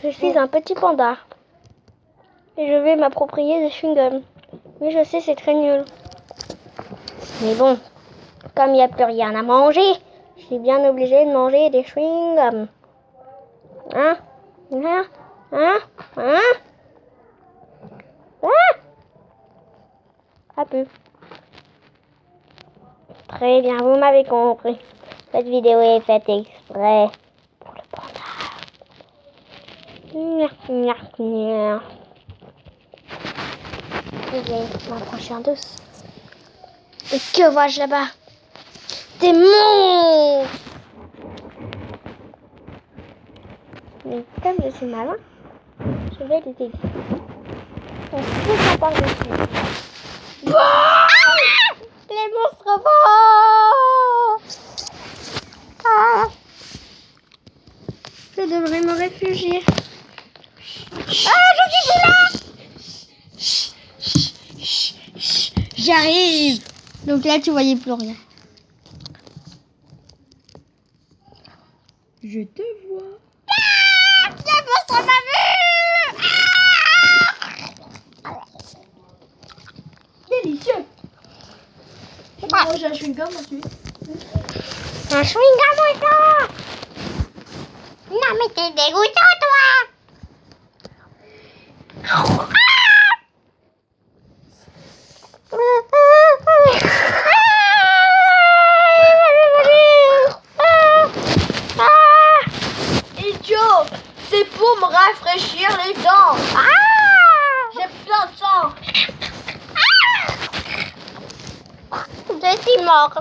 Je suis un petit panda. Et je vais m'approprier des chewing-gums. Oui, je sais, c'est très nul. Mais bon, comme il n'y a plus rien à manger, je suis bien obligée de manger des chewing-gums. Hein? Hein? Hein? Hein? Ah! Un peu. Très bien, vous m'avez compris. Cette vidéo est faite exprès pour le panda. Je vais m'approcher un dos. Et que vois-je là-bas? Des monstres! Mais comme je suis malin, je vais les aider. On se par-dessus. Ah! Les monstres volent! Ah! Je devrais me réfugier. Ah, je suis là! J'arrive! Donc là, tu voyais plus rien. Je te vois. Ah! Le monstre m'a vu! Délicieux. Je vais manger un chewing-gum ensuite. Un chewing-gum au sang! Non mais t'es dégoûtant toi! Idiot, c'est pour me rafraîchir les dents. J'ai plein de sang. Je suis morte.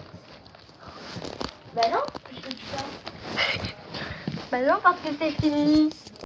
Ben non, puisque tu parles. Ben non, parce que c'est fini.